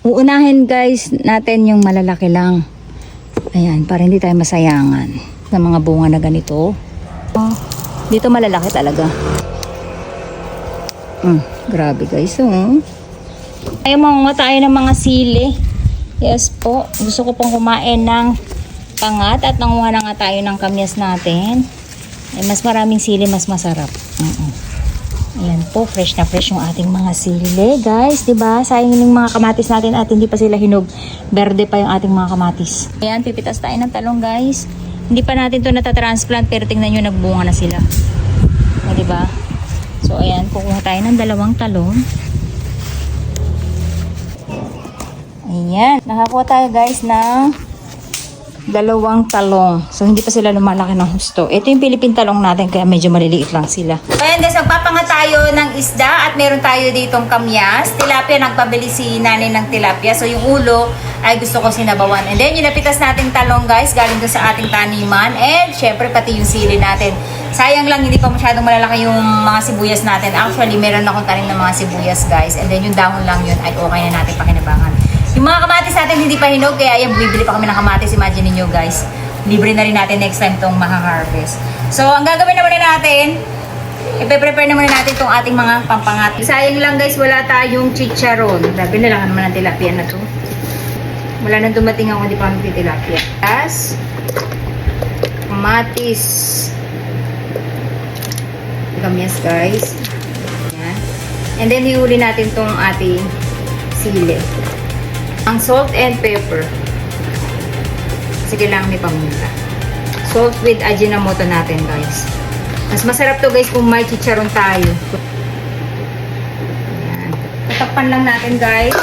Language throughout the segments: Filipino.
Uunahin guys natin yung malalaki lang. Ayan, para hindi tayo masayangan ng mga bunga na ganito. Dito malalaki talaga. Grabe guys, oh. Ay, mga tayo ng mga sili. Yes po, gusto ko pong kumain ng pangat at nanguha na nga tayo ng kamyas natin. Ay, mas maraming sili, mas masarap. Ayan po, fresh na fresh yung ating mga sili, guys. Diba? Sayang yung mga kamatis natin at hindi pa sila hinog. Berde pa yung ating mga kamatis. Ayan, pipitas tayo ng talong, guys. Hindi pa natin to natatransplant, pero tingnan nyo, nagbunga na sila. O, diba? So, ayan, kukuha tayo ng 2 talong. Ayan, nakakuha tayo, guys, ng 2 talong. So, hindi pa sila lumalaki ng husto. Ito yung Philippine talong natin, kaya medyo maliliit lang sila. Ayan guys, magpapanga tayo ng isda at meron tayo ditong kamyas. Tilapia, nagpabili si nanay ng tilapia. So, yung ulo ay gusto ko sinabawan. And then, yung napitas nating talong guys, galing doon sa ating taniman. And, syempre, pati yung sili natin. Sayang lang, hindi pa masyadong malalaki yung mga sibuyas natin. Actually, meron akong tanim ng mga sibuyas guys. And then, yung dahon lang yun ay okay na natin pakinabangan. Yung mga kamatis natin hindi pa hinog, kaya ayan, bibili pa kami ng kamatis. Imagine niyo guys, libre na rin natin next time itong maka-harvest. So, ang gagawin na muna natin, ipe-prepare na muna natin itong ating mga pampangat. Sayang lang guys, wala tayong chicharon. Grabe na lang naman ang tilapia na to. Wala nang dumating ako, hindi pa kami tilapia. Tapos, kamatis. Kamyas guys. Ayan. And then, ihuli natin itong ating sili. Ang salt and pepper. Sige lang may pamunta. Salt with Ajinomoto natin guys. Mas masarap to guys kung may chicharon tayo. Ayan. Tatakpan lang natin guys.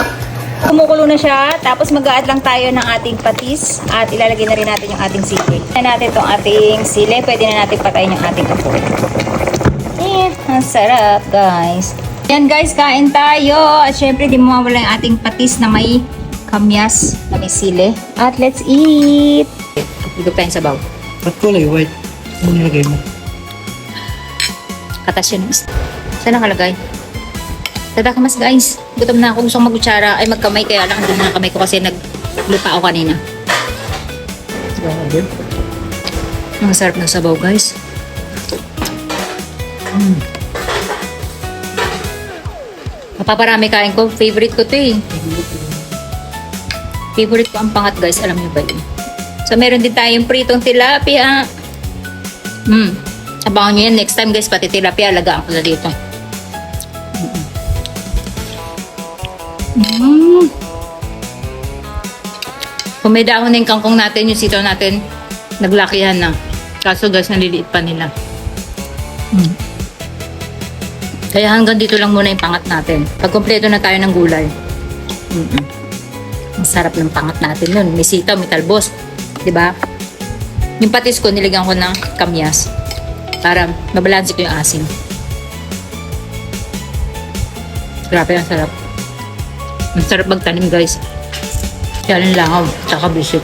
Kumukulo na siya. Tapos mag-add lang tayo ng ating patis. At ilalagay na rin natin yung ating sili. Pwede natin itong ating sili. Pwede na natin patayin yung ating apoy. Ayan. Ang sarap guys. Yan guys, kain tayo. At syempre di mawawala yung ating patis na may kamyas na may sili. At let's eat! Higop tayong sabaw. Ba't kulay white? Ano nilagay mo? Katas yun. Saan nakalagay? Tadakamas guys. Gutom na ako. Gusto kong mag-kutsara. Ay magkamay. Kaya lang hindi na kamay ko kasi naglupa ako kanina. Grabe. Ang sarap ng sabaw guys. Mapaparami kain ko. Favorite ko to eh. Favorite ko ang pangat guys, alam niyo ba yun? So meron din tayong pritong tilapia. Abangan nyo yan next time guys, pati tilapia, alagaan ko na dito. Kung may dahon na yung kangkong natin, yung sitaw natin, naglakihan na. Kaso guys, naliliit pa nila. Kaya hanggang dito lang muna yung pangat natin. Pag kompleto na tayo ng gulay. Ang sarap ng pangat natin nun. May sitaw, may talbos. Diba? Yung patis ko, niligan ko ng kamyas. Para mabalansi ko yung asin. Grabe, ang sarap. Ang sarap magtanim, guys. Kaya lang langaw, tsaka bisip.